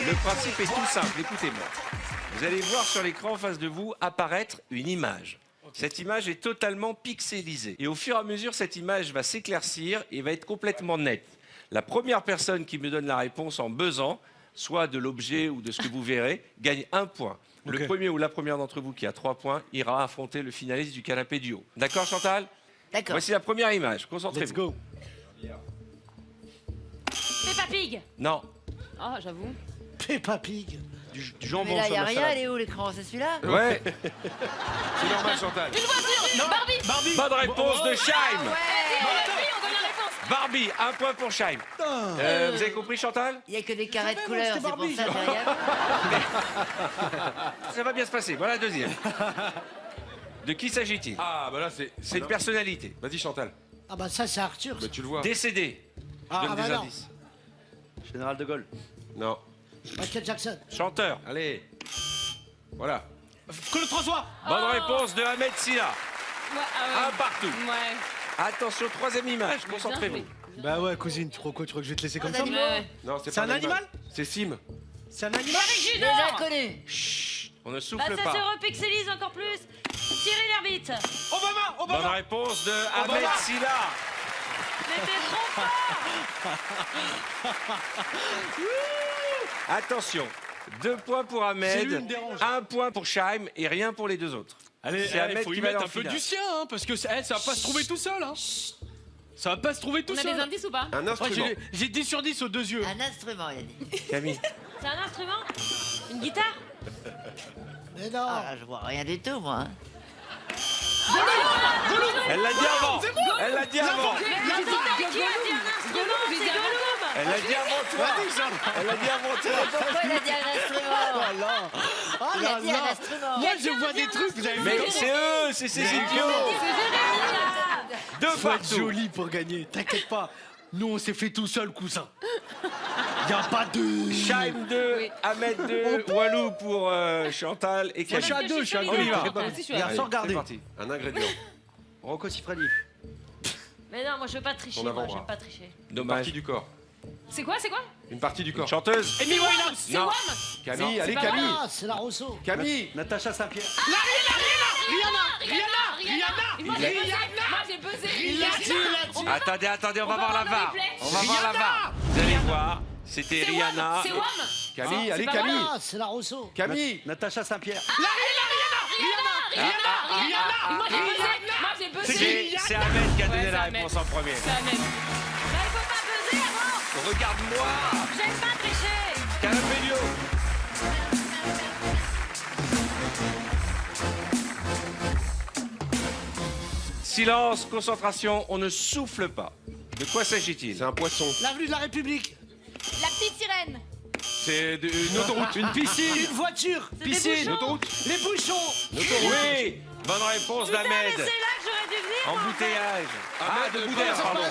Le principe est tout simple, écoutez-moi. Vous allez voir sur l'écran en face de vous apparaître une image. Cette image est totalement pixelisée. Et au fur et à mesure, cette image va s'éclaircir et va être complètement nette. La première personne qui me donne la réponse en buzzant, soit de l'objet ou de ce que vous verrez, gagne 1 point. Le premier ou la première d'entre vous qui a 3 points ira affronter le finaliste du canapé duo. D'accord, Chantal? D'accord. Voici la première image. Concentrez-vous. Let's go. Peppa Pig. Non. Oh, j'avoue. Peppa Pig. Du jambon Mais là, sur il n'y a la rien, salade. elle est où l'écran? C'est celui-là? Ouais. C'est normal, Chantal. Une voiture. Barbie. Barbie. Bonne réponse de Scheim. On donne la réponse. Barbie, 1 point pour Scheim. Vous avez compris, Chantal? Il n'y a que des carrés de Jamais, couleurs, moi, c'est pour c'était ça, Barbie. j'ai rien. Ça va bien se passer. Voilà la deuxième. De qui s'agit-il? Ah, bah là, c'est. C'est une personnalité. Vas-y, Chantal. Ah bah ça, c'est Arthur. Bah, tu le vois. Décédé. Je donne bah des non. indices. Général de Gaulle. Non. Michael Jackson. Chanteur. Allez. Voilà. Claude François. Bonne réponse de Ahmed Silla. Ouais, Un partout. Ouais. Attention, troisième image. Concentrez-vous. Bien Bah ouais, cousine, tu crois quoi? Tu crois que je vais te laisser comme ça? animaux. Ouais. Non, C'est pas un animal? C'est Sim. C'est un animal? Eric Déjà Judor. connu. Chut, on ne Bah, souffle ça pas. se repixelise encore plus. Thierry Lhermitte. Obama. Bonne réponse de Ahmed Silla. Mais t'es trop fort. Attention, 2 points pour C'est lui, il Ahmed, me dérange. 1 point pour Scheim et rien pour les deux autres. Allez, C'est Ahmed faut qui y va mettre aller un en peu finale. du sien, hein, parce que ça va pas se trouver tout seul. Hein. Ça va pas se trouver tout On a seul. des indices ou pas? Un Ouais, instrument. j'ai 10 sur 10 aux deux yeux. Un instrument, il a dit. Camille. C'est un instrument? Une guitare? Mais non. Ah là, je vois rien du tout, moi. hein. Elle l'a dit avant. Elle l'a dit avant. Mais attendez, qui a dit un instrument? C'est Gollum. Elle l'a dit avant toi. Elle l'a dit avant toi. Pourquoi il a dit un instrument? Oh Il a dit un instrument. Moi, je vois des trucs, vous avez vu. Mais c'est eux, c'est ces idiots. Deux Faut être partout. joli pour gagner, t'inquiète pas. Nous, on s'est fait tout seul, cousin. Y a pas de... Scheim 2, Oui. Ahmed 2, Walou pour Chantal et Moi, je suis Camille. à deux, je suis à On y va. Moi aussi, je suis à Regarde, deux. sans C'est regarder. parti. Un ingrédient. Rocco Siffredi. Mais non, moi je veux pas tricher, Ton moi avant-bras. j'aime pas tricher. Une Dommage. partie du corps. C'est quoi? Une partie du corps. Chanteuse. Amy Winehouse. C'est Non. Wham. Camille, Non, allez, c'est pas Camille. Ah, c'est la Rousseau. Camille. Natacha Saint-Pierre. Moi j'ai buzzé. Il a dit. Attendez, on va On voir va la voir VAR. dans les plays. On va voir la VAR. Vous allez voir, c'était C'est Rihanna. Wham. C'est Wham. Camille, allez, pas Camille. Ah, c'est la Rousseau. Camille. Natacha Saint-Pierre. Moi j'ai buzzé. C'est Ahmed qui a donné Ouais, la c'est Ahmed. réponse en premier. C'est Ahmed. Mais il faut pas buzzer avant. Regarde-moi. J'aime pas tricher. Canapé duo. Silence, concentration, on ne souffle pas. De quoi s'agit-il? C'est un poisson. L'avenue de la République. La petite sirène. C'est une autoroute. Une piscine. Une voiture. Piscine. bouchons. Autoroute. Les bouchons. Oui, bonne réponse Putain, mais d'Ahmed. c'est là que j'aurais dû venir. Embouteillage. Ahmed de de Boudère, Boudère, pardon.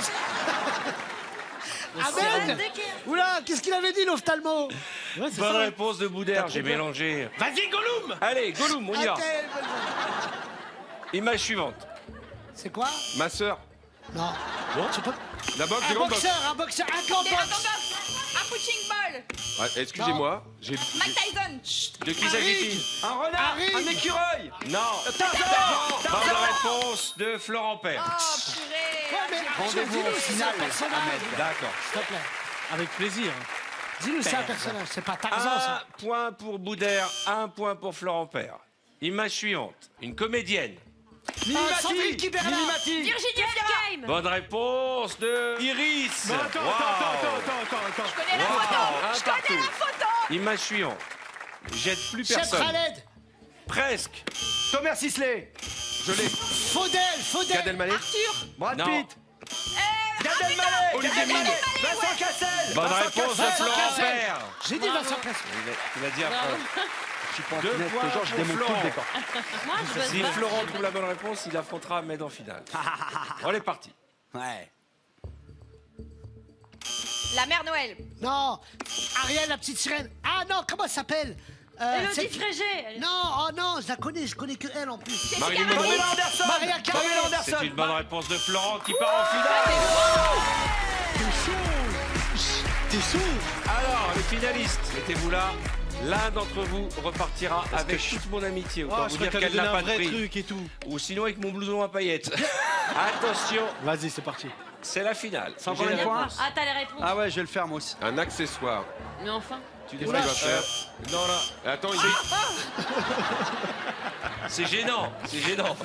Ahmed. Oula, qu'est-ce qu'il avait dit, l'ophtalmo? Ouais, c'est Bonne ça. réponse de Boudère, j'ai mélangé. Vas-y, Gollum. Allez, Gollum, on y va. Ok, Image suivante. c'est quoi? Ma sœur. Non. Tu peux... La boxe, Un des grandes boxe. boxeur, un camp box. Un punching ball. Ouais, excusez-moi. J'ai. Mike Tyson. De qui s'agit-il? Un renard. Harry. Un écureuil. Non. Bonne réponse de Florent Père. Oh purée. Ouais, mais rendez-vous au final, Ahmed. D'accord. S'il te plaît. Avec plaisir. Dis-nous, c'est un personnage, c'est pas Tarzan, ça. 1 point pour Boudère, 1 point pour Florent Père. Image suivante. Une comédienne. Sandrine Kiberlin. Virginie Fierkheim. Bonne réponse de Iris. Non, attends. Je connais la Wow, photo. un Je connais partout. la photo. Image suivante. Jette plus Chef personne. Khaled. Presque. Thomas Sisley. Je l'ai. Faudel. Gad Elmaleh. Arthur. Brad Non. Pitt. Gad Elmaleh. Olivier Mine. Vincent Cassel. Bonne Vincent réponse de Cassel. Florent Père. J'ai dit Vincent Cassel. Il a dit après. Je suis pas 2 honnête, points genre, je pour démonte tout le Florent. décor. Moi je buzz Si pas. Florent trouve la bonne réponse, il affrontera Ahmed en finale. On est parti. Ouais. La mère Noël. Non. Ariel, la petite sirène. Ah non, comment elle s'appelle? Elodie c'est- Frégé. Non, oh non, je connais que elle en plus. Marilyn Monroe. Maria Carey. C'est une bonne réponse de Florent qui part en finale. t'es chaud. Alors, les finalistes, mettez-vous là. L'un d'entre vous repartira avec toute mon amitié. Autant Oh, vous je dire crois qu'elle qu'elle n'a donné pas un de vrai prix. truc et tout. Ou sinon avec mon blouson à paillettes. Attention, Vas-y, c'est parti. c'est la finale. Sans J'ai encore la une fois. réponse. Ah, t'as les réponses. Ah ouais, je vais le faire moi aussi. Un accessoire. Mais enfin. Tu dis ce qu'il va faire. Non, là, Attends, c'est gênant. C'est gênant.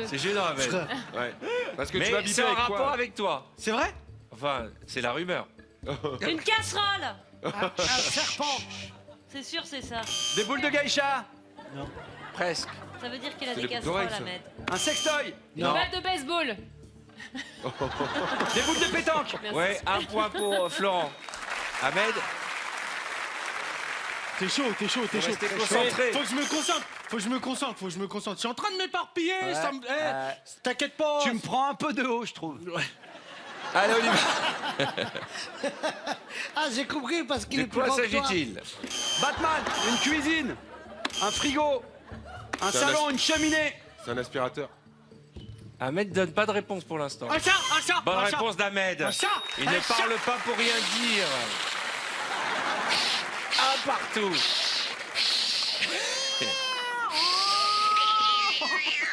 C'est gênant, Ahmed. Ouais. Parce que tu vas Mais biper c'est en avec rapport quoi avec toi. C'est vrai? Enfin, c'est la rumeur. Une casserole. Un serpent. C'est sûr, c'est ça. Des boules de geisha. Presque. Ça veut dire qu'il a C'est des les boucles casseroles d'oreilles, à ça. mettre. Un sextoy. Une Non. balle de baseball. Des boules de pétanque. Merci. Ouais, un point pour Florent. Ahmed, T'es chaud, t'es chaud, t'es Faut chaud. rester concentré. Faut que je me concentre. Faut que je me concentre, faut que je me concentre. Je suis en train de m'éparpiller. Ça me... T'inquiète pas. Tu me prends un peu de haut, je trouve. allez, on y va. Ah, j'ai compris parce qu'il De est plus quoi grand que toi. s'agit-il? Batman, une cuisine, un frigo, un C'est un salon, une cheminée. C'est un aspirateur. Ahmed donne pas de réponse pour l'instant. Un chat, un chat. Bonne un chat. réponse d'Ahmed. Un chat. Il un ne chat. parle pas pour rien dire. Un partout.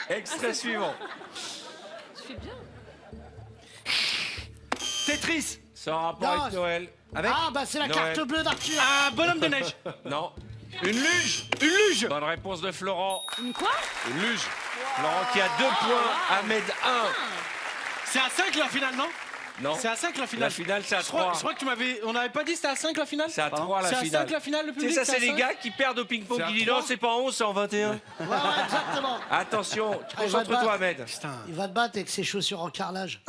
Extrait suivant. Tu fais bien. Tetris. Sans rapport Non, avec Noël. Avec Ah, bah c'est la Noël. carte bleue d'Arthur. Un bonhomme de neige. Non. une luge. Une luge. Bonne réponse de Florent. Une quoi? Une luge. Florent qui a 2 points. Ahmed 1. C'est à 5 la finale, non? Non. C'est à 5 la La finale. finale, c'est à Je crois 3. que tu m'avais. On n'avait pas dit c'était à 5 la finale? C'est à 3 la C'est à finale. 5 la finale, le Tu public? sais, ça, c'est à les 5? gars qui perdent au ping-pong C'est à qui disent 3. non, c'est pas 11, c'est en 21. Ouais, exactement. Attention, Ah, il va te concentre-toi, battre. Ahmed. Putain. Il va te battre avec ses chaussures en carrelage.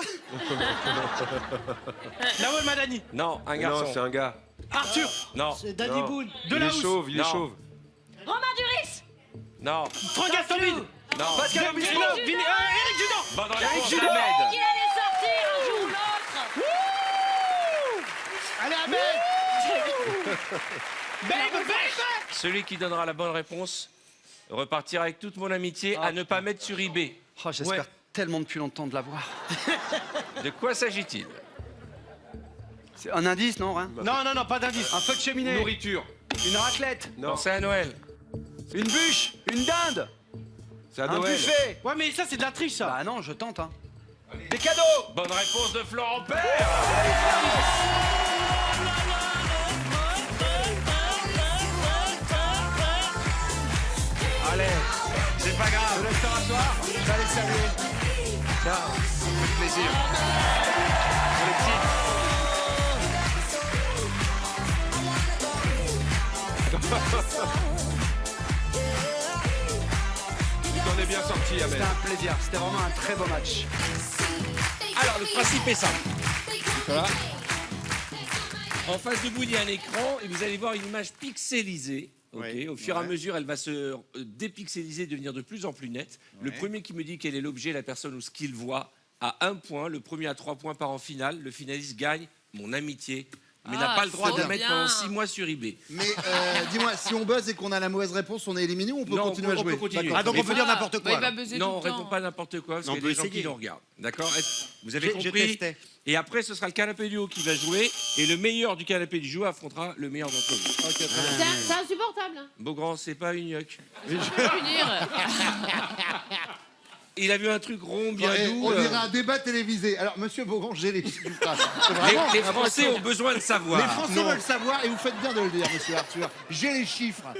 Nawal Madani. Non, un Non, garçon. c'est un gars. Arthur. Non, C'est Danny Non. Boone. De Il la est housse. chauve, il est Non. chauve. Romain Duris. non, Franck Gastambide. non. Pascal Obispo. Eric Judor. Bonne réponse Judor. d'Ahmed. Qu'il allait sortir un jour ou l'autre. Allez, Ahmed. Celui qui donnera la bonne réponse repartira avec toute mon amitié à ne pas mettre sur eBay. Oh, j'espère tellement depuis longtemps de l'avoir. De quoi s'agit-il? C'est un indice, non, rien. Non, non, non, pas d'indice. Un feu de cheminée. Nourriture. Une raclette. Non, Pensez à Noël. Une bûche. Une dinde. c'est à Un Noël. buffet. Ouais, mais ça, c'est de la triche, ça. Bah non, je tente, hein. Des cadeaux. Bonne réponse de Florent Père. Allez, c'est pas grave. Le restauratoire. J'allais saluer. Tiens, ça fait plaisir. Pour les petites. Tu t'en es bien sorti, Ahmed. C'était un plaisir. C'était vraiment un très beau match. Alors, le principe est simple. Voilà. En face de vous, il y a un écran et vous allez voir une image pixelisée. Ok. Au fur et à mesure, elle va se dépixeliser, devenir de plus en plus nette. Le premier qui me dit quel est l'objet, la personne ou ce qu'il voit a 1 point. Le premier a 3 points part en finale. Le finaliste gagne mon amitié, mais n'a pas le droit de trop mettre bien. pendant 6 mois sur eBay. Mais dis-moi, si on buzz et qu'on a la mauvaise réponse, on est éliminé ou on peut Non, continuer à on jouer peut continuer. D'accord. Ah, donc Mais on peut dire n'importe quoi. Bah, il va alors. buzzer Non, on tout le répond temps. pas n'importe quoi, parce Non, qu'il y on a des peut gens qui essayer. nous regardent. D'accord? Vous avez Je compris? testais. Et après, ce sera le canapé du haut qui va jouer. Et le meilleur du canapé du jour affrontera le meilleur d'entre vous. C'est insupportable. Hein. Beaugrand, c'est pas une yoc. Je peux punir. Il a vu un truc rond, bien Ouais, doux. on dirait un débat télévisé. Alors, monsieur Beaugrand, j'ai les chiffres. C'est vraiment Les Français ont besoin de savoir. Les Français veulent savoir et vous faites bien de le dire, monsieur Arthur. J'ai les chiffres.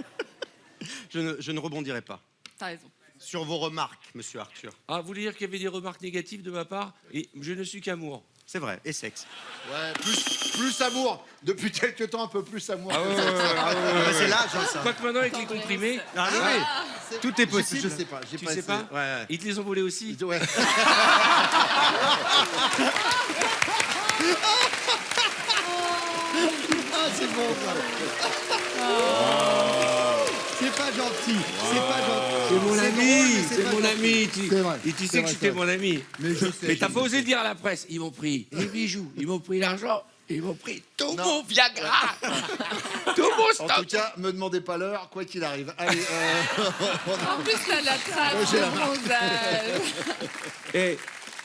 Je ne rebondirai pas T'as raison. sur vos remarques, monsieur Arthur. Ah, vous voulez dire qu'il y avait des remarques négatives de ma part? Et je ne suis qu'amour. C'est vrai, et sexe. Ouais, plus amour. Depuis quelques temps, un peu plus amour. C'est l'âge, hein, ça. Quoique maintenant, avec les comprimés, Ah, oui, tout est possible. Je sais pas. J'ai tu pas sais essayé. pas? Ouais. Ils te les ont volés aussi. Ouais. Ah, c'est bon ça. C'est pas gentil. C'est pas gentil. C'est mon drôle, ami, mais c'est pas mon gentil. ami. C'est vrai, Et tu c'est sais que vrai, c'était c'est vrai. mon ami. Mais je sais. Mais t'as je pas sais. osé le dire à la presse. Ils m'ont pris les bijoux, ils m'ont pris l'argent, ils m'ont pris tout Non. mon Viagra, tout mon En stock. tout cas, me demandez pas l'heure, quoi qu'il arrive. Allez, En plus, t'as la trace J'ai la de bronzage. Et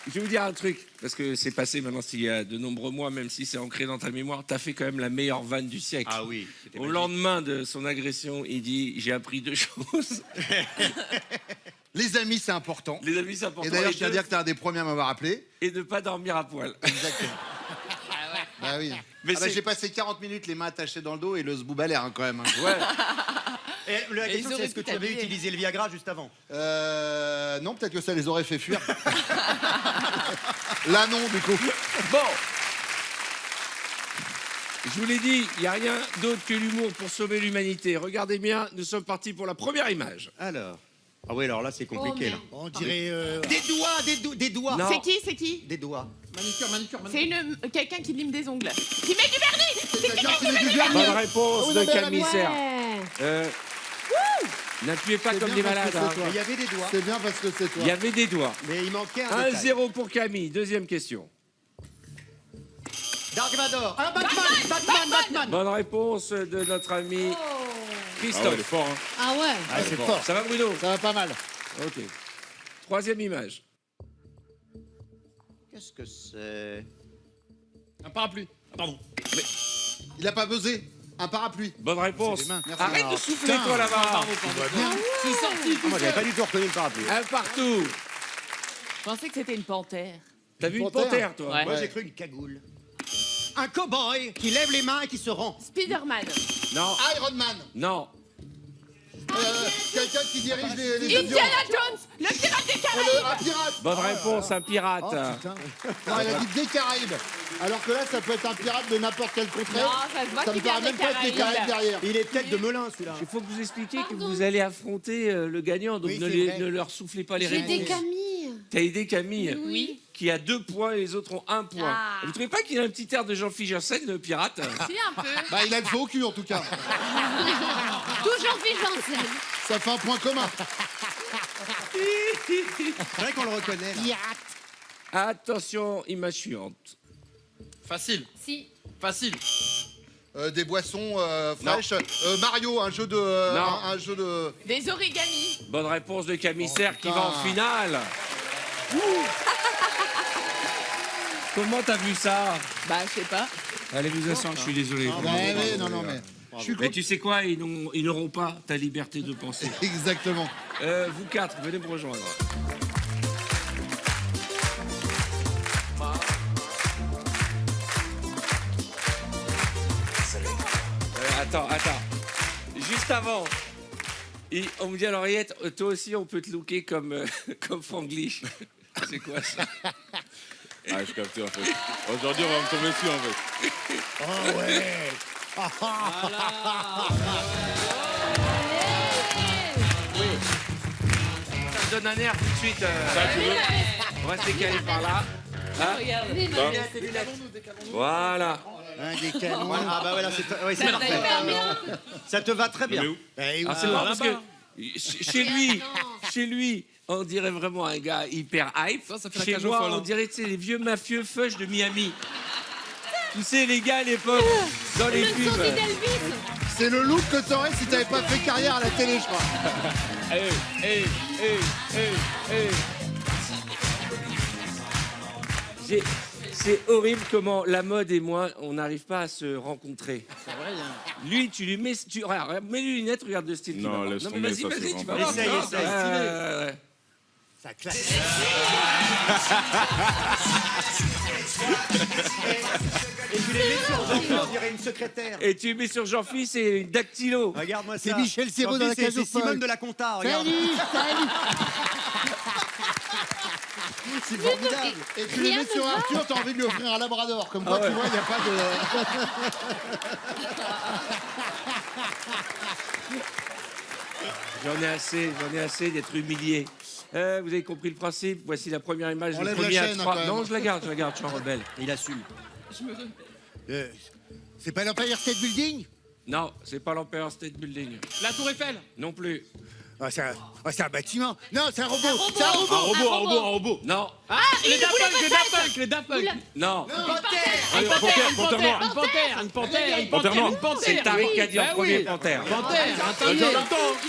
Je vais vous dire un truc, parce que c'est passé maintenant il y a de nombreux mois, même si c'est ancré dans ta mémoire, t'as fait quand même la meilleure vanne du siècle. Ah oui. c'était Au magique. lendemain de son agression, il dit « J'ai appris 2 choses. Les amis, c'est important. Les amis, c'est important. Et d'ailleurs, Et je tiens à dire que t'es un des premiers à m'avoir appelé. et ne pas dormir à poil. Exactement. Bah oui. Mais c'est- j'ai passé 40 minutes les mains attachées dans le dos et le zboubalère quand même. Ouais. Et la question, ils c'est auraient est-ce que pu tu avais t'habiller. utilisé le Viagra juste avant? Non, peut-être que ça les aurait fait fuir. Là, non, du coup. Bon. Je vous l'ai dit, il n'y a rien d'autre que l'humour pour sauver l'humanité. Regardez bien, nous sommes partis pour la première image. Alors. Ah oui, alors là, c'est compliqué. là. On dirait. Des doigts, des doigts. Non. C'est qui Des doigts. C'est quelqu'un qui lime des ongles. Qui met du vernis. Bonne réponse Oh, de non, mais Camille Serre. Ouais. N'appuyez pas C'est comme bien des parce que malades. c'est hein. Mais il y avait des doigts. C'est bien parce que c'est toi. Il y avait des doigts. Mais il manquait un détail. 1-0 pour Camille. Deuxième question. Dark Vador. Un Batman. Bonne réponse de notre ami Ah ouais, Christophe. il est fort, hein. Ah ouais. Ah, c'est fort. Ça va Bruno? Ça va pas mal. Ok. Troisième image. Qu'est-ce que c'est? Un parapluie. Ah, pardon. Il a pas buzzé. Un parapluie. Bonne réponse. C'est des mains. Merci. Arrête de Ah, souffler putain. toi là-bas. C'est sorti tout Moi, j'avais seul. pas du tout reconnu le parapluie. Un partout. Je pensais que c'était une panthère. T'as vu une panthère. panthère toi? Ouais. Moi, j'ai cru une cagoule. Un cow-boy qui lève les mains et qui se rend. Spider-Man. Non. Iron Man. Non. Quelqu'un qui dirige les avions. Indiana Jones. Le pirate des Caraïbes. Un pirate. Bonne réponse, un pirate. Oh putain. Non, il a dit des Caraïbes. Alors que là, ça peut être un pirate de n'importe quel Non, contraire. ça se voit Ça me qu'il vient paraît des même pas être les Caraïbes Caraïbes. derrière. Il est peut-être de Melun, celui-là. Il faut que vous expliquiez que vous allez affronter le gagnant, donc Oui, ne, c'est vrai. ne leur soufflez pas les J'ai réponses. aidé Camille. T'as aidé Camille, Oui. qui a 2 points et les autres ont 1 point. Ah. Vous trouvez pas qu'il a un petit air de Jean-Philippe Janssen, le pirate? Si, un peu. Bah, il a le feu au cul en tout cas. Toujours Janssen. Ça fait un point commun. C'est vrai qu'on le reconnaît. Là. Attention, image suivante. Facile. Si. Facile. Des boissons fraîches. Mario, un jeu de. Non. Un jeu de. Des origamis. Bonne réponse de Camille Serre qui putain. va en finale. Comment t'as vu ça? Bah, je sais pas. Allez vous asseoir, je suis désolé. Ouais, ouais, non, non, mais. Je suis Mais tu sais quoi, ils n'auront pas ta liberté de penser. Exactement. Vous 4, venez me rejoindre. Attends. Juste avant, on me dit à l'oreillette, toi aussi on peut te looker comme, comme Franglish. C'est quoi ça? Ah, je capte en fait. Aujourd'hui, on va me tomber dessus en fait. Oh ouais. Ça me donne un air tout de suite. Ça, tu veux? On va se décaler par là. Hein? Voilà. Des canons. Ah bah voilà, c'est parfait. Ça te va très bien. Mais où? Ah, c'est marrant parce que chez lui, on dirait vraiment un gars hyper hype. Ça fait la Chez cage aux moi, folles, on hein. dirait tu sais, les vieux mafieux fush de Miami. Tu sais, les gars à l'époque, dans les pubs. C'est le look que t'aurais si t'avais pas fait carrière à la télé, je crois. C'est horrible comment la mode et moi, on n'arrive pas à se rencontrer. C'est vrai, hein. Lui, tu lui mets, regarde, mets les lunettes, regarde le style. qu'il Non, va avoir. laisse mais tomber, vas-y, ça, vas-y, c'est tu vas vraiment voir. Essaye, ça. essaye. Ouais. Ça claque. Et tu les mets sur Jean-Pierre, on dirait une secrétaire. Et tu mets sur Jean-Philippe, c'est une dactylo. Regarde-moi ça. C'est Michel Serrault dans la C'est cage aux Simone folles. de la Compta, regarde. Salut. C'est formidable. Et tu les mets sur Arthur, t'as envie de lui offrir un labrador. Comme quoi, Ah ouais. tu vois, il n'y a pas de. J'en ai assez d'être humilié. Vous avez compris le principe. Voici la première image. Enlève le la premier à chaîne, 3. quand même. Non, je la garde, je suis un rebelle. Il assume. C'est pas l'Empire State Building? Non, c'est pas l'Empire State Building. La Tour Eiffel. Non plus. C'est un bâtiment. Non, c'est un robot. C'est un Un robot. robot. Non, Les Daft Punk. non. Une panthère. C'est Tariq qui a dit en premier panthère. Panthère.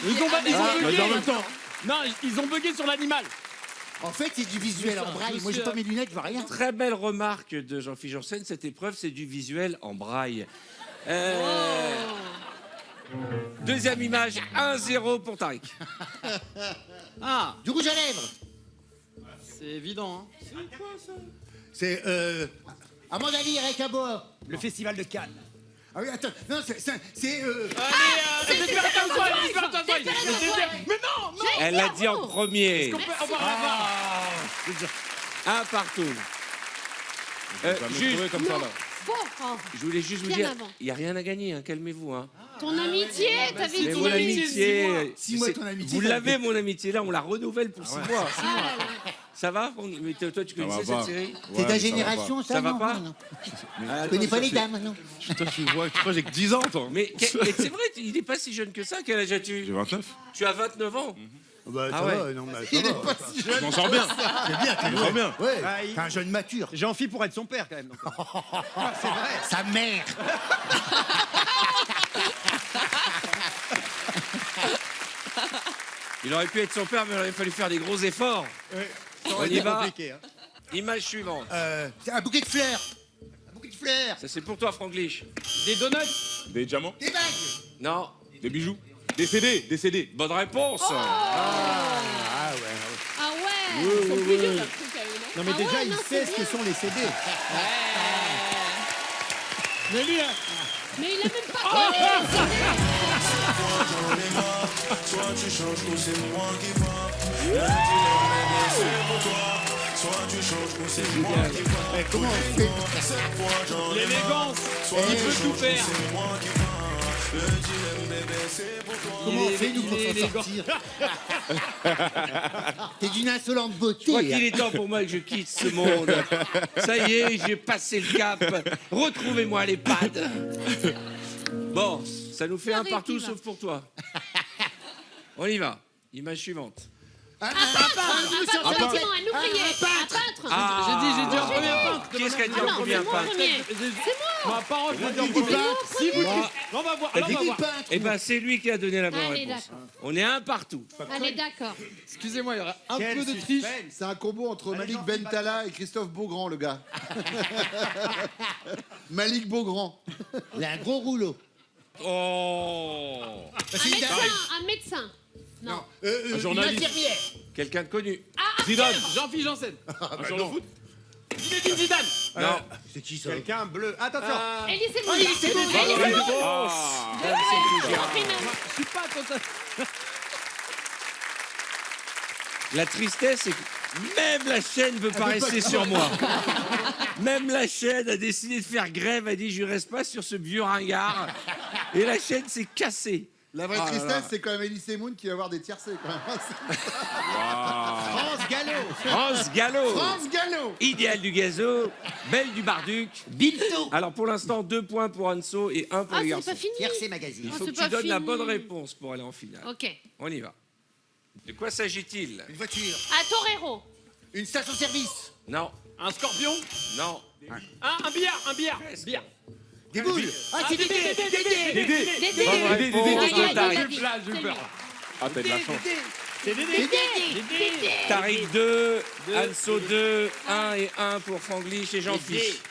Ils ont bugué. Non, ils ont bugué sur l'animal. En fait, c'est du visuel en braille. Moi, j'ai pas mes lunettes, je vois rien. Très belle remarque de Jean-Philippe Janssen. Cette épreuve, c'est du visuel en braille. Deuxième image, 1-0 pour Tariq. Ah, Du rouge à lèvres. c'est évident. Hein. C'est Amanda Lear avec un boa. Le festival de Cannes. Ah oui, attends. Non, c'est Mais non, non. Elle l'a dit en premier. On va revoir. Un partout. J'ai jamais Juste, trouvé comme ça, là. Bon, oh, je voulais juste vous Bien dire, avant. il n'y a rien à gagner, hein, calmez-vous. Hein. ton amitié, t'avais dit Mais ton mon amitié. amitié, 6 mois c'est- ton amitié. vous ça l'avez fait- mon amitié, là on la renouvelle pour 6 mois. Ah là là. Ça va Franck? Mais toi tu Ça va connaissais pas. cette série? Ouais, C'est ta mais génération, ça Ça va non, pas non. Ah, Je connais attends, pas ça les fait- dames, non. Putain, tu vois, j'ai que 10 ans, toi. Mais c'est vrai, il n'est pas si jeune que ça. Quel âge as-tu? J'ai 29. Tu as 29 ans. Bah, Ah ça ouais. va, non, mais ça Il est va. pas si jeune. Je m'en sors bien. C'est bien, t'es Je m'en sors bien. Ouais, Ah, t'es un jeune mature. Jean-Phi pour être son père, quand même. donc. C'est vrai. Sa mère. Il aurait pu être son père, mais il aurait fallu faire des gros efforts. Ça On aurait y été va. compliqué. Hein. Image suivante. C'est un bouquet de fleurs. Un bouquet de fleurs. Ça c'est pour toi Franglish. Des donuts. Des diamants, Des bagues. Non. des bijoux, des CD, des CD. Bonne réponse. Ah ouais. Ils sont plus durs, leurs trucs à eux, non Non, mais Ah déjà, ouais, il non, sait c'est ce que sont les CD. Mais lui, hein. Mais il a même pas connu. Comment on fait L'élégance. Il peut tout faire. Comment on fait, nous, pour s'en élégant. sortir? T'es d'une insolente Je crois qu'il beauté. est temps pour moi que je quitte ce monde. Ça y est, j'ai passé le cap. Retrouvez-moi les pads. Bon, ça nous fait un Arrête, partout il va. sauf pour toi. On y va. Image suivante. Un ouvrier, un peintre. J'ai dit en premier peintre. Qui est-ce qui a dit Ah en non, premier c'est un moi peintre? premier. Ma parole, je l'ai dit en Il dit premier. peintre. Si vous Moi. On va voir. T'as Alors, dit on va qui voir. Peintre. Eh ben, c'est lui qui a donné la bonne Allez, réponse. d'accord. On est un partout. Allez, d'accord. Excusez-moi, il y aura un Quel peu de suspense. triche. C'est un combo entre Allez, Malik Jean-Philippe Bentala et Christophe Beaugrand, le gars. Malik Beaugrand. Il a un gros rouleau. Oh, Un médecin. Non. Un Une journaliste. infirmière. quelqu'un de connu. Zidane. Jean-Philippe Janssen. Un joueur de foot. Zinedine Zidane. Non. C'est qui ça? Quelqu'un bleu. Attention. Elie Semoun. Bonne réponse. Je suis pas content. La tristesse, c'est que même la chaîne veut pas rester sur moi. Même la chaîne a décidé de faire grève, a dit je reste pas sur ce vieux ringard. Et la chaîne s'est cassée. La vraie Ah là tristesse, là. c'est quand même Elie Semoun qui va avoir des tiercés, quand même. France Gallo. France Gallo. France Gallo. Idéal du gazo, Belle du Barduc. Bilto. Alors pour l'instant, 2 points pour Anso et 1 pour Ah, les c'est garçons. pas fini. Tiercé magazine. Il Oh, faut que c'est tu pas donnes la fini. bonne réponse pour aller en finale. Ok. On y va. De quoi s'agit-il? Une voiture. Un torero. Une station-service. Non, Un scorpion. non. Un billard. Un billard. Billard. Des boules. Ah, c'est des dés. Dédé. Dédé. Bonne réponse de Tariq. Je vais le faire. Ah, t'as de la chance. C'est Dédé. Tariq 2, Anso 2, 1 et 1 pour Franglish et Jean-Philippe.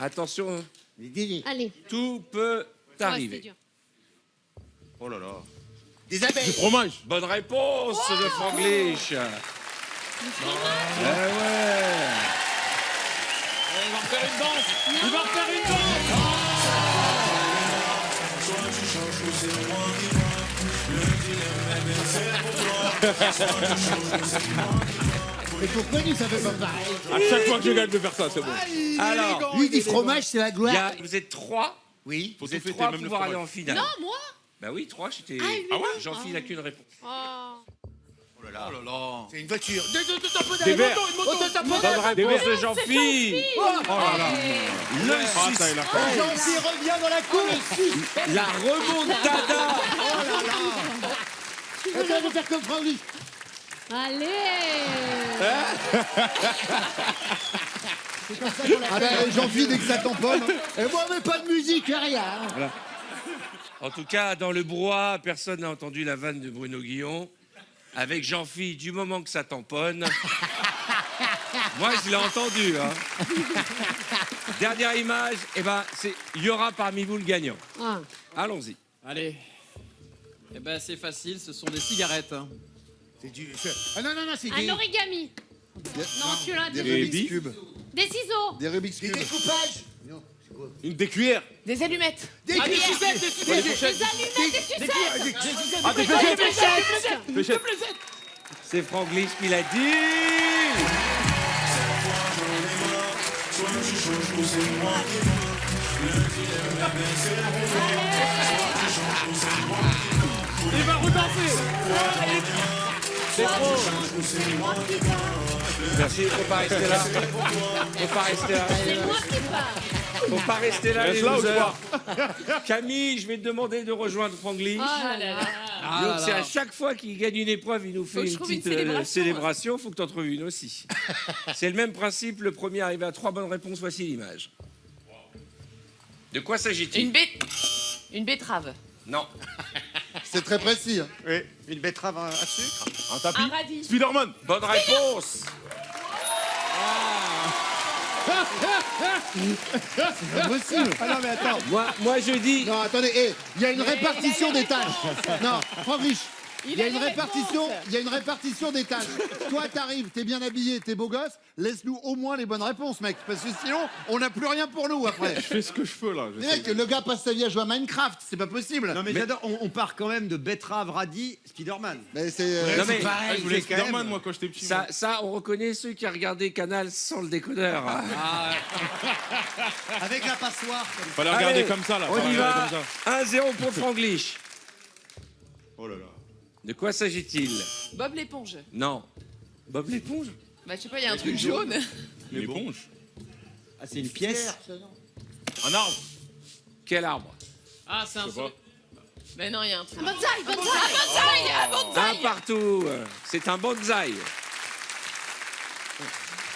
Attention, Des dés. Allez. tout peut Ouais, c'était arriver. dur. Oh là là. Des abeilles. Fromage. Bonne réponse de Franglish. Du fromage. Eh ouais. Il va refaire une danse. Il va refaire une danse. Mais pourquoi lui, ça fait pas pareil? À chaque fois que je gagne de faire ça, c'est bon. Alors, Lui, il dit fromage, c'est la il y gloire. a- vous êtes 3. Oui. Vous tout êtes fêter, 3 à même le pouvoir aller fromage. en finale. Non, moi. Bah oui, 3, j'étais. Ah, lui, non. Jean-Philippe n'a qu'une réponse. Oh. C'est une voiture. Des verres. Bonne réponse de Jean-Philippe. Oh là là. Le Ah, ça, il a fait. Jean-Phi revient dans la course. La remontada. Attends, je vais faire comme Franglish. Allez. Ah ben, Jean-Phi, dès que ça tamponne. Et moi, mais pas de musique, rien. En tout cas, dans le brouhaha, personne n'a entendu la vanne de Bruno Guillon. avec Jean-Philippe, du moment que ça tamponne. Moi, je l'ai entendu. Hein. Dernière image, eh ben, il y aura parmi vous le gagnant. Ah. Allons-y. Allez. Eh ben, c'est facile, ce sont des cigarettes. Hein. C'est du. Ah non, c'est Un des. origami. Non, tu l'as Des dit. Rubik's Cube. Des ciseaux. Des Rubik's Des Cube. découpages. Non, c'est quoi? Des cuillères. Des allumettes. Des Ah, des sucettes, des sucettes. Des allumettes, des sucettes. Ah, des fléchettes. Fléchettes. C'est Franglish qui l'a dit. Il va redanser. C'est trop. Merci, faut pas rester là. Faut pas rester là. C'est moi qui parle. Faut pas rester là, les Reste là ou losers. Camille, je vais te demander de rejoindre Franglish. Oh là là. Donc c'est à chaque fois qu'il gagne une épreuve, il nous fait Faut que je une trouve une petite célébration. célébration. Faut que tu en trouves une aussi. C'est le même principe. Le premier arrivé à 3 bonnes réponses. Voici l'image. De quoi s'agit-il? Une betterave. Non. C'est très précis. Hein. Oui, une betterave à sucre. Un tapis. Un radis. Spider-Man. Bonne réponse. C'est pas possible. Ah non, mais attends. Moi je dis. Non, attendez, il y a une répartition des tâches. Non, Franglish. Il y a une répartition des tâches. Toi, t'arrives, t'es bien habillé, t'es beau gosse. Laisse-nous au moins les bonnes réponses, mec. Parce que sinon, on n'a plus rien pour nous après. Je fais ce que je peux là. Mais mec, le gars passe sa vie à jouer à Minecraft. C'est pas possible. Non, mais j'adore. On part quand même de betterave, radis, Spider-Man. Mais c'est. Non, mais Ah, je voulais c'est quand même- Spider-Man moi quand j'étais petit. ça, on reconnaît ceux qui regardaient Canal sans le décodeur. Avec la passoire. Fallait regarder Allez, comme ça là. On fallait y regarder va. comme ça. 1-0 pour Franglish. Oh là là. De quoi s'agit-il? Bob l'éponge. Non. Bob l'éponge? Bah, je sais pas, il y a un truc jaune. Une éponge. Ah, c'est une pièce. Un arbre. Quel arbre? Ah, c'est un Je sais pas. Mais non, il y a un truc. Un bonsaï, bonsaï. Un bonsaï. Un partout. C'est un bonsaï.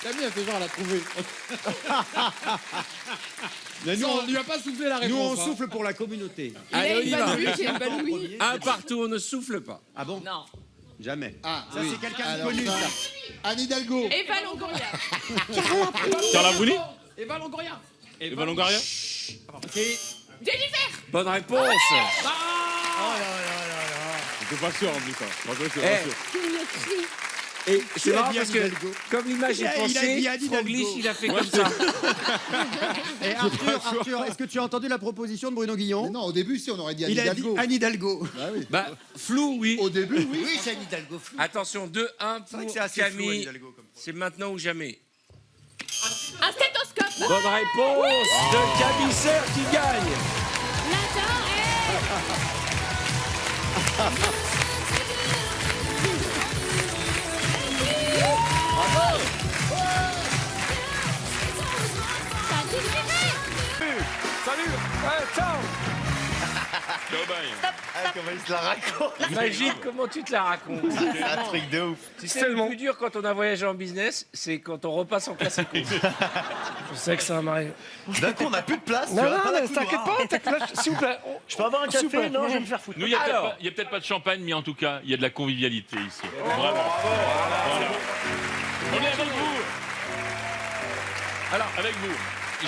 Camille a fait genre, elle a trouvé. Mais nous, On lui a pas soufflé la nous, on réponse. hein. souffle pour la communauté. Allez, on y va. J'ai ébanoui. Un partout, on ne souffle pas. Ah bon? Non. Jamais. Ah, Ça, oui. c'est quelqu'un de Alors, connu, ça, ça. Anne Hidalgo. Eva Longoria. Carla Bruni. Eva Longoria. Eva Longoria. C'est Jennifer. Bonne réponse. J'étais pas sûr en plus ça. Franchement, j'étais Eh. pas sûr. Et c'est Qui a marrant dit parce Anne que Hidalgo comme l'image Il a- est il a dit pensée, Anne Hidalgo. Franglish, il a fait comme ça. Et Arthur, est-ce que tu as entendu la proposition de Bruno Mais Guillon? non, au début, si, on aurait dit Anne Il a dit Hidalgo. Anne Hidalgo. Bah oui. Bah, flou, oui. Au début, oui. Oui, c'est Anne Hidalgo flou. Attention, 2-1 pour vrai que c'est assez flou, Anne Camille. Hidalgo, comme C'est maintenant ou jamais. Un stéthoscope. Bonne réponse de Camille Serre qui gagne. Salut. Ciao. Comment il se la raconte? Imagine comment tu te la racontes. C'est un truc de ouf. Tu sais, le plus dur quand on a voyagé en business, c'est quand on repasse en classe éco. Je sais que ça m'arrive. D'un coup, on n'a plus de place. Non, t'inquiète pas, s'il vous plaît. Je peux avoir un café? Non, je vais me faire foutre. Nous, il n'y a peut-être pas de champagne, mais en tout cas, il y a de la convivialité ici. Vraiment. Voilà. On est avec vous. Alors, avec vous.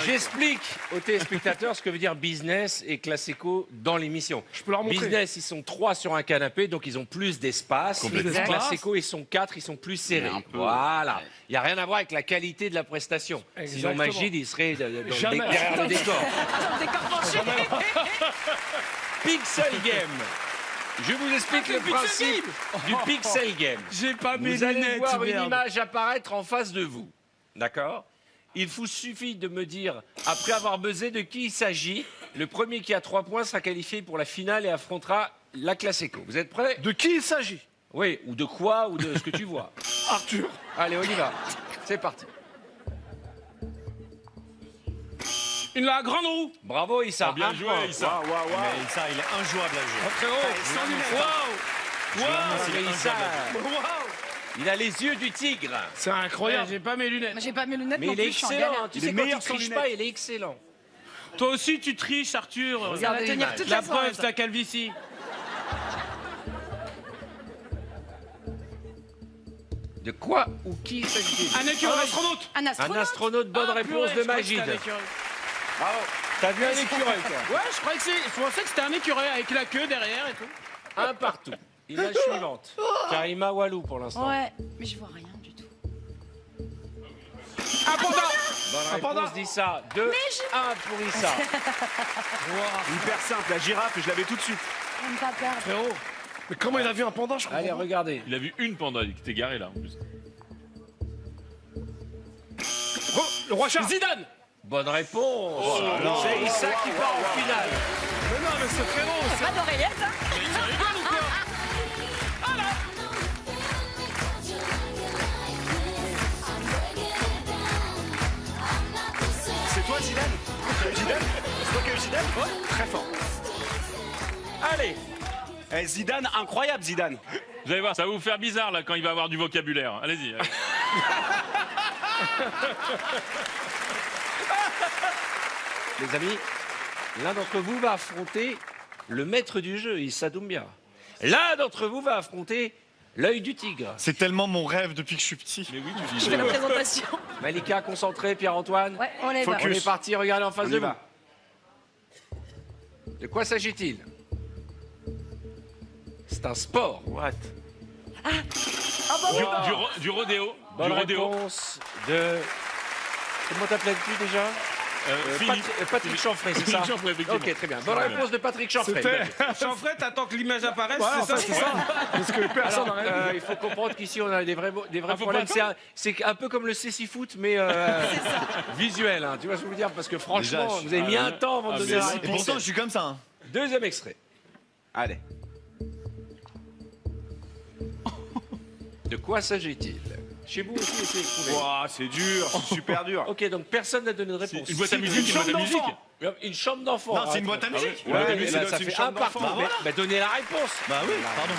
J'explique aux téléspectateurs ce que veut dire business et classe éco dans l'émission. Je peux leur montrer. Business, ils sont 3 sur un canapé, donc ils ont plus d'espace. Complètement. Classe éco, ils sont 4, ils sont plus serrés. Voilà. Il n'y a rien à voir avec la qualité de la prestation. Sinon, Exactement. Magid, il serait Jamais. derrière le décor. Pixel Game. Je vous explique le principe du Pixel Game. J'ai pas mes Vous allez lunettes, voir une merde. image apparaître en face de vous. D'accord? Il vous suffit de me dire, après avoir buzzé, de qui il s'agit. Le premier qui a 3 points sera qualifié pour la finale et affrontera la classe éco. Vous êtes prêts? De qui il s'agit? Oui, ou de quoi, ou de ce que tu vois. Arthur. Allez, on y va. C'est parti. La grande roue. Bravo, Issa. Bien Un joué, point. Issa. Mais ça, il est injouable à jouer. Frérot. Waouh, Issa. Il a les yeux du tigre. C'est incroyable. J'ai pas mes lunettes. J'ai pas mes lunettes Mais il est excellent. Hein. Tu sais, quand il triche pas, il est excellent. Toi aussi, tu triches, Arthur. Regardez l'image. La preuve, c'est la calvitie. De quoi ou qui s'agit-il? Un écureuil. Un astronaute. Un Un astronaute. astronaute, bonne réponse de Magid. Bravo. T'as vu un écureuil, toi? Ouais, je pensais que c'était un écureuil avec la queue derrière et tout. Un partout. Image suivante. Karima Walou pour l'instant. Ouais, mais je vois rien du tout. Un panda. Bonne réponse d'Issa. 2-1 pour Issa. Hyper simple, la girafe, je l'avais tout de suite. On ne pas perdre. Frérot, mais comment il a vu un panda, je comprends Allez, pas. regardez. Il a vu une panda qui était garée là en plus. Oh, le roi chat. Zidane. Bonne réponse. C'est Issa qui part en finale. Mais non, mais c'est frérot. Pas d'oreillette, hein. C'est toi, Zidane? T'as eu Zidane? C'est toi qui as eu Zidane? Ouais. Très fort. Allez. Eh, Zidane, incroyable, Zidane. Vous allez voir, ça va vous faire bizarre là quand il va avoir du vocabulaire. Allez-y. allez. Les amis, l'un d'entre vous va affronter le maître du jeu, Issa Doumbia. L'un d'entre vous va affronter l'œil du tigre. C'est tellement mon rêve depuis que je suis petit. Mais oui, tu Je dis. fais la présentation. Malika, concentré, Pierre-Antoine. Ouais, on les va. On est parti, regardez en face On de y vous. va. De quoi s'agit-il? C'est un sport. What? Du rodéo. Bonne Du rodéo. réponse de... Comment t'appelles-tu déjà? Philippe. Patrick Chanfray, c'est ça? Philippe Chanfray, effectivement. Ok, très bien. Bonne réponse de Patrick Chanfray. Chanfray, t'attends que l'image apparaisse, C'est ça. Parce que personne n'a Alors, rien. il faut comprendre qu'ici on a des vrais faut problèmes. pas C'est un peu comme le cécifoot, mais visuel. Hein. Tu vois ce que je veux dire? Parce que franchement, Déjà, vous avez mis un temps avant de donner la Et réponse. pourtant, je suis comme ça. Hein. Deuxième extrait. Allez. De quoi s'agit-il? Chez vous aussi, essayez de trouver. Ouah, c'est dur, c'est super dur. Ok, donc personne n'a donné de réponse. Une boîte à musique. Une chambre d'enfant. Non, c'est une boîte à musique. Ouais, Ouais, mais mais là, c'est ça une fait chambre un partout. d'enfant. Mais donnez la réponse. Bah oui, pardon.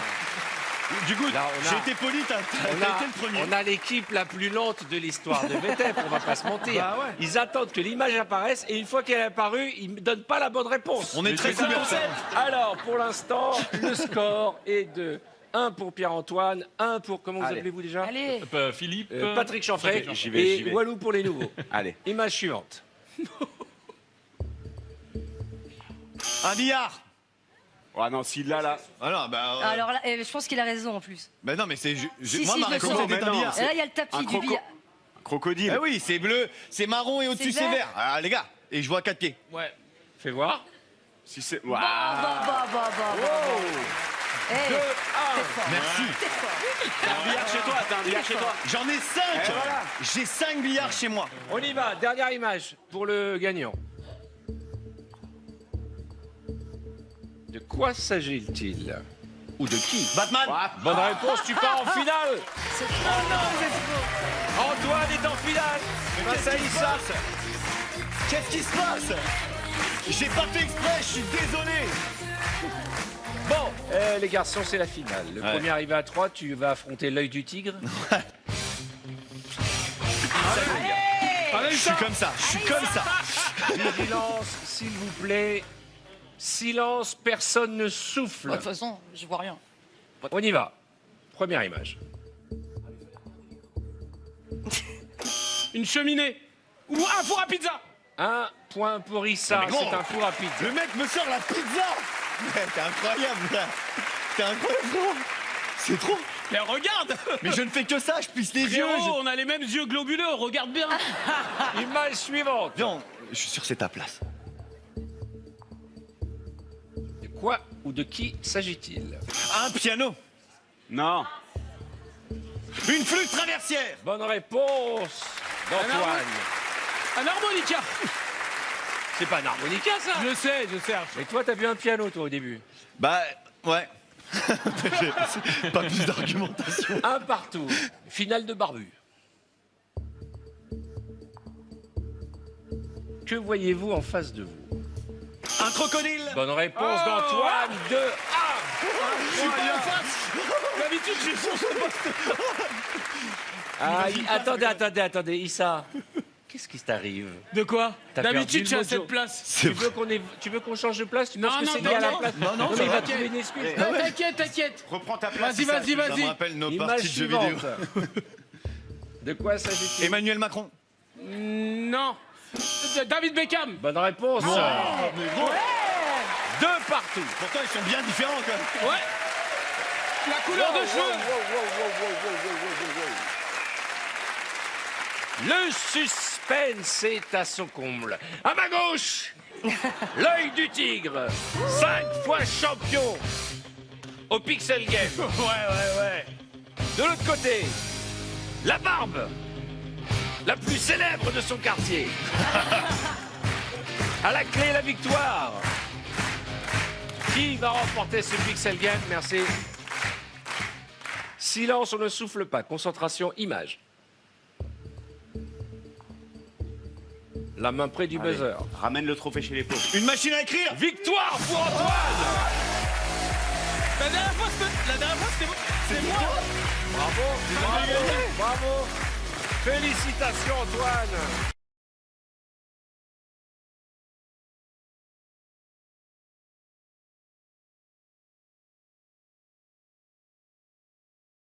Du coup, Là, on a- j'ai été poli, t'as été le premier. On a l'équipe la plus lente de l'histoire de VTEP, on va pas se mentir. Bah ouais. Ils attendent que l'image apparaisse et une fois qu'elle est apparue, ils ne donnent pas la bonne réponse. On est très C'est ça le couverts. concept. Alors, pour l'instant, le score est de 1 pour Pierre-Antoine, 1 pour, comment vous Allez. appelez-vous déjà? Allez. Philippe. Patrick Chanfray Patrick J'y vais, j'y et vais. Walou pour les nouveaux. Allez. Image suivante. Un billard. Ah non, s'il l'a là. Ah non, bah. Alors là, je pense qu'il a raison en plus. Bah non, mais c'est. Si, moi, si, ma je le réponse sens. était Mais un non, billard. Et là, il y a le tapis Un du billard. crocodile. Ah oui, c'est bleu, c'est marron et au-dessus, C'est c'est vert. vert. Ah, les gars, et je vois 4 pieds. Ouais. Fais voir. Si c'est. Bah, Eh, t'es fort. Merci. T'es fort. T'as un billard chez toi, t'as un billard chez toi. J'en ai 5. Et voilà. J'ai 5 billards chez moi. On y va, dernière image pour le gagnant. De quoi s'agit-il? Ou de qui? Batman. Bonne réponse, tu pars en finale. Antoine est en finale face à Issa. Qu'est-ce qui se passe? J'ai pas fait exprès, je suis désolé. Bon, les garçons, c'est la finale. Le Ouais. premier arrivé à 3, tu vas affronter l'œil du tigre. Je suis comme ça, je suis comme ça. Vigilance, s'il vous plaît. Silence, personne ne souffle. De toute façon, je vois rien. On y va. Première image. Une cheminée. Ou un four à pizza. 1 point pour Issa, Mais gros, c'est un four à pizza. Le mec me sort la pizza. Ouais, t'es incroyable, là. T'es incroyable, frérot. C'est trop. Mais regarde. Mais je ne fais que ça, je plisse les yeux. Frérot, on a les mêmes yeux globuleux, regarde bien. Image suivante. Viens, je suis sûr que c'est ta place. De quoi ou de qui s'agit-il? Un piano. Non. Une flûte traversière. Bonne réponse d'Antoine. Un harmonica. C'est pas un harmonica, ça? Je sais. Mais toi, t'as vu un piano, toi, au début. Bah, ouais. Pas plus d'argumentation. Un partout. Finale de barbu. Que voyez-vous en face de vous? Un crocodile. Bonne réponse d'Antoine. 2-1. D'habitude, je suis Ah, attendez, Issa. Qu'est-ce qui t'arrive? De quoi? T'as perdu D'habitude, je suis le à cette mojo. place. Tu veux qu'on change de place? Tu Non, penses que non, c'est non, lié à la non. place? Non, mais ça il va. va trouver une excuse. T'inquiète. Reprends ta place. Vas-y. Ça me rappelle nos Image parties de jeux vidéo. suivante. De quoi s'agit-il? Emmanuel Macron. Non. David Beckham. Bonne réponse. Deux partout. Pourtant, ils sont bien différents quand même. Ouais. La couleur de cheveux. Le suspense est à son comble. À ma gauche, l'œil du tigre, 5 fois champion au Pixel Game. Ouais. De l'autre côté, la barbe, la plus célèbre de son quartier. À la clé, la victoire. Qui va remporter ce Pixel Game? Merci. Silence, on ne souffle pas. Concentration, image. La main près du buzzer. Ramène le trophée chez les pauvres. Une machine à écrire. Victoire pour Antoine. La dernière fois, c'est moi. Bravo. Félicitations Antoine.